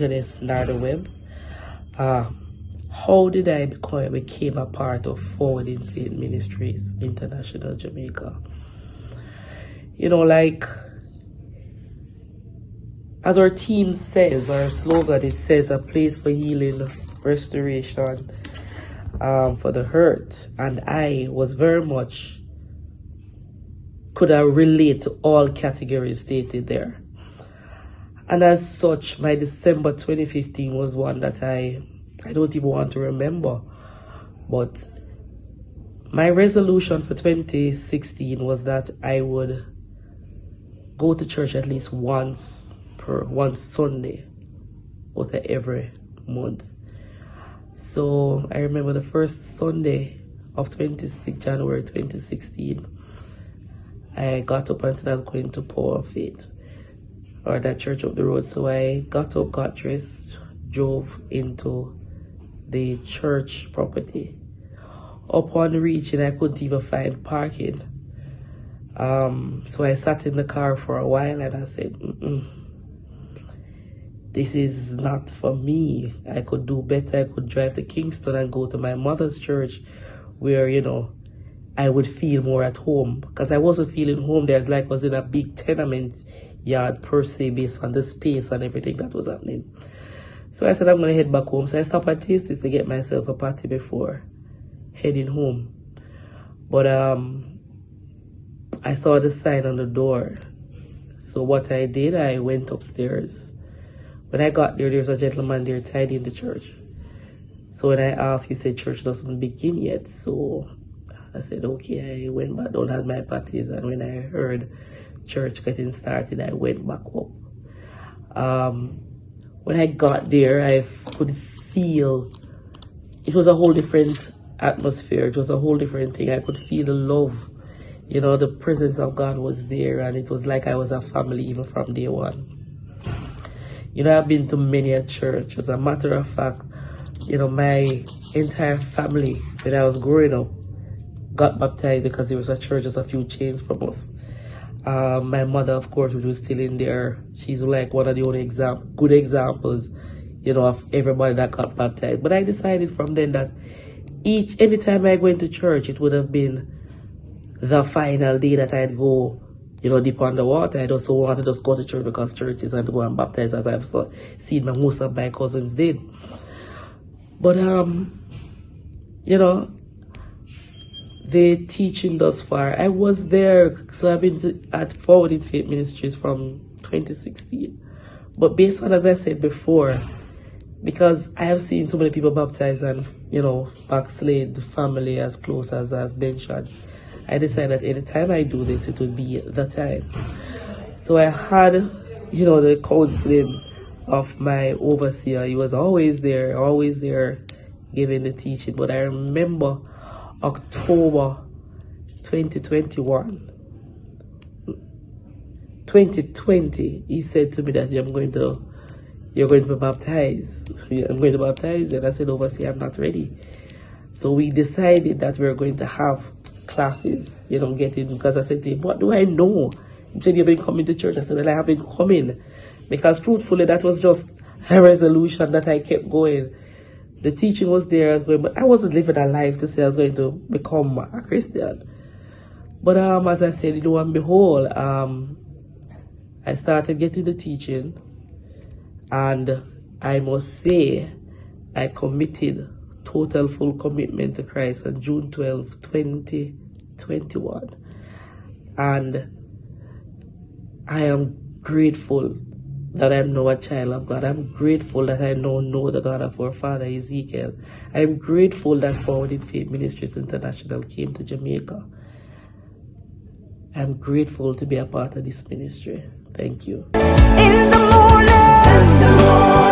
Deaconess Narda Webb. How did I became a part of Forwarding Faith Ministries International Jamaica? You know, like, as our team says, our slogan, it says a place for healing, restoration, for the hurt. And I was very much, could I relate to all categories stated there. And as such, my December 2015 was one that I don't even want to remember. But my resolution for 2016 was that I would go to church at least once Sunday out of every month. So I remember the first Sunday of January 2016, I got up and said I was going to Power of Faith, or that church up the road. So I got up, got dressed, drove into the church property. Upon reaching, I couldn't even find parking. So I sat in the car for a while and I said, this is not for me. I could do better. I could drive to Kingston and go to my mother's church where, you know, I would feel more at home, because I wasn't feeling home there. It's like I was in a big tenement yard per se, based on the space and everything that was happening. So I said, I'm going to head back home. So I stopped at Tasty's to get myself a patty before heading home. But I saw the sign on the door. So what I did, I went upstairs. When I got there, there was a gentleman there tidying the church. So when I asked, he said church doesn't begin yet. So I said, okay. I went back down, had my patties, and when I heard church getting started, I went back up. When I got there, I could feel it was a whole different atmosphere. It was a whole different thing. I could feel the love. You know, the presence of God was there, and it was like I was a family even from day one. You know, I've been to many a church. As a matter of fact, you know, my entire family, when I was growing up, got baptized because there was a church just a few chains from us. My mother, of course, which was still in there, she's like one of the only good examples, you know, of everybody that got baptized. But I decided from then that anytime I go into church, it would have been the final day that I'd go, you know, deep underwater. I just wanted to just go to church because church is and to go and baptize, as I've seen most of my cousins did. But, you know, the teaching thus far, I was there. So I've been at Forwarding Faith Ministries from 2016. But based on, as I said before, because I have seen so many people baptized and, you know, backslid family as close as I've mentioned, I decided that anytime I do this, it would be the time. So I had, you know, the counseling of my overseer. He was always there giving the teaching. But I remember October 2020, he said to me that you're going to be baptized. I'm going to baptize you. And I said, overseer, I'm not ready. So we decided that we were going to have classes, you know, because I said to him, what do I know? He said, you've been coming to church. I said, well, I have been coming. Because truthfully, that was just a resolution that I kept going. The teaching was there as well, but I wasn't living a life to say I was going to become a Christian. But as I said, lo and behold, I started getting the teaching, and I must say, I committed total full commitment to Christ on June 12, 2021. And I am grateful that I'm now a child of God. I'm grateful that I now know the God of our father Ezekiel. I'm grateful that Forwarding Faith Ministries International came to Jamaica. I'm grateful to be a part of this ministry. Thank you. In the morning.